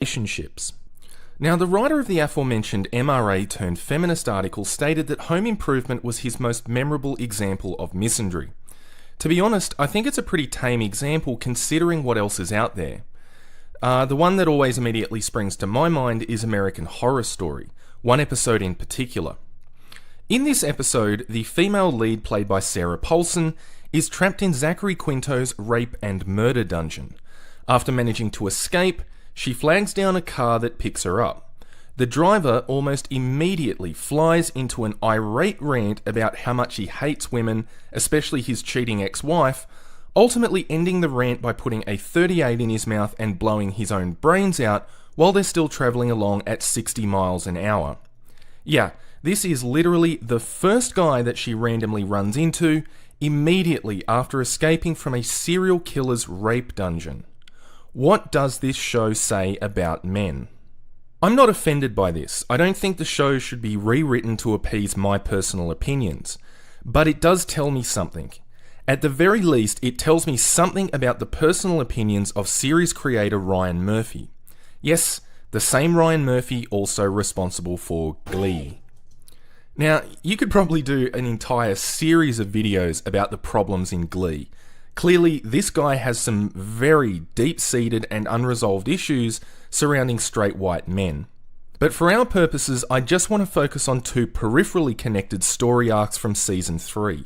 relationships. Now, the writer of the aforementioned MRA-turned-feminist article stated that home improvement was his most memorable example of misandry. To be honest, I think it's a pretty tame example considering what else is out there. The one that always immediately springs to my mind is American Horror Story, one episode in particular. In this episode, the female lead played by Sarah Paulson is trapped in Zachary Quinto's rape and murder dungeon. After managing to escape, she flags down a car that picks her up. The driver almost immediately flies into an irate rant about how much he hates women, especially his cheating ex-wife, ultimately ending the rant by putting a .38 in his mouth and blowing his own brains out while they're still travelling along at 60 miles an hour. Yeah, this is literally the first guy that she randomly runs into immediately after escaping from a serial killer's rape dungeon. What does this show say about men? I'm not offended by this. I don't think the show should be rewritten to appease my personal opinions. But it does tell me something. At the very least, it tells me something about the personal opinions of series creator Ryan Murphy. Yes, the same Ryan Murphy also responsible for Glee. Now, you could probably do an entire series of videos about the problems in Glee. Clearly, this guy has some very deep-seated and unresolved issues surrounding straight white men. But for our purposes, I just want to focus on two peripherally connected story arcs from Season 3.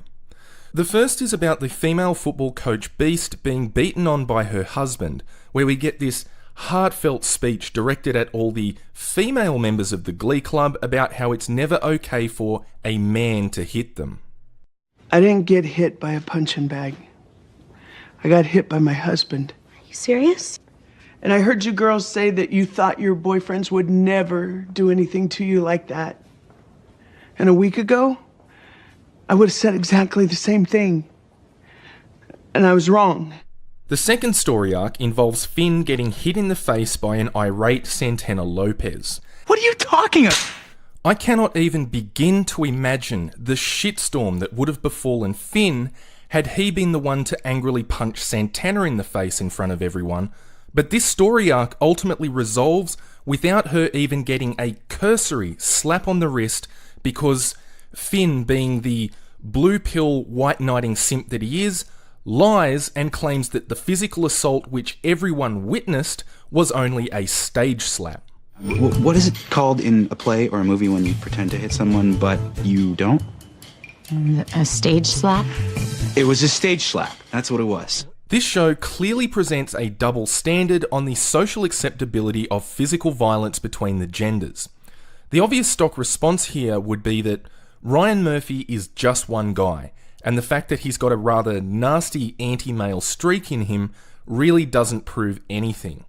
The first is about the female football coach Beast being beaten on by her husband, where we get this heartfelt speech directed at all the female members of the Glee Club about how it's never okay for a man to hit them. I didn't get hit by a punching bag. I got hit by my husband. Are you serious? And I heard you girls say that you thought your boyfriends would never do anything to you like that. And a week ago, I would have said exactly the same thing. And I was wrong. The second story arc involves Finn getting hit in the face by an irate Santana Lopez. What are you talking about? I cannot even begin to imagine the shitstorm that would have befallen Finn had he been the one to angrily punch Santana in the face in front of everyone, but this story arc ultimately resolves without her even getting a cursory slap on the wrist because Finn, being the blue pill white knighting simp that he is, lies and claims that the physical assault which everyone witnessed was only a stage slap. What is it called in a play or a movie when you pretend to hit someone but you don't? A stage slap? It was a stage slap. That's what it was. This show clearly presents a double standard on the social acceptability of physical violence between the genders. The obvious stock response here would be that Ryan Murphy is just one guy, and the fact that he's got a rather nasty anti-male streak in him really doesn't prove anything.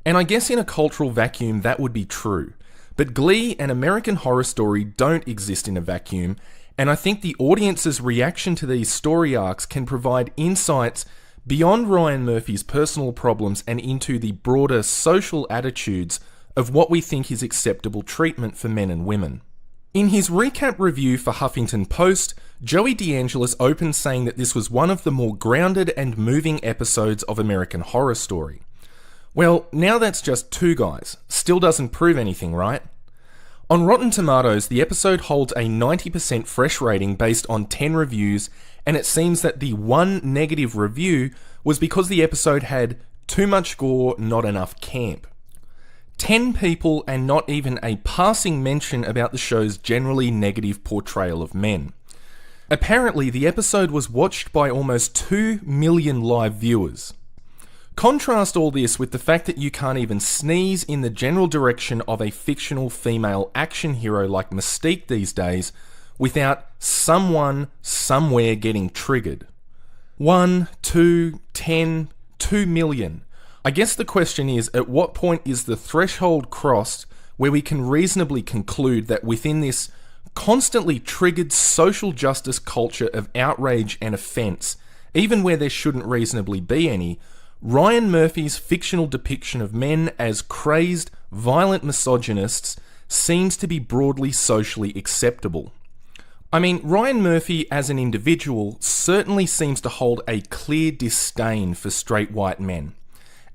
And I guess in a cultural vacuum that would be true, but Glee and American Horror Story don't exist in a vacuum, and I think the audience's reaction to these story arcs can provide insights beyond Ryan Murphy's personal problems and into the broader social attitudes of what we think is acceptable treatment for men and women. In his recap review for Huffington Post, Joey DeAngelis opened saying that this was one of the more grounded and moving episodes of American Horror Story. Well, now that's just two guys. Still doesn't prove anything, right? On Rotten Tomatoes, the episode holds a 90% fresh rating based on 10 reviews, and it seems that the one negative review was because the episode had too much gore, not enough camp. 10 people and not even a passing mention about the show's generally negative portrayal of men. Apparently, the episode was watched by almost 2 million live viewers. Contrast all this with the fact that you can't even sneeze in the general direction of a fictional female action hero like Mystique these days without someone somewhere getting triggered. 1, 2, 10, 2 million. I guess the question is, at what point is the threshold crossed where we can reasonably conclude that within this constantly triggered social justice culture of outrage and offence, even where there shouldn't reasonably be any, Ryan Murphy's fictional depiction of men as crazed, violent misogynists seems to be broadly socially acceptable. I mean, Ryan Murphy as an individual certainly seems to hold a clear disdain for straight white men.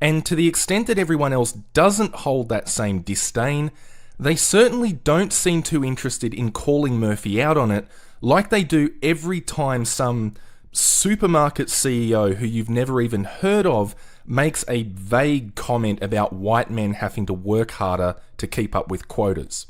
And to the extent that everyone else doesn't hold that same disdain, they certainly don't seem too interested in calling Murphy out on it like they do every time some supermarket CEO who you've never even heard of makes a vague comment about white men having to work harder to keep up with quotas.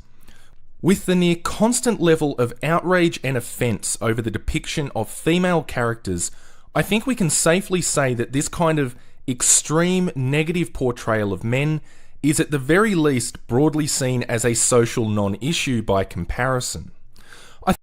With the near constant level of outrage and offence over the depiction of female characters, I think we can safely say that this kind of extreme negative portrayal of men is at the very least broadly seen as a social non-issue by comparison.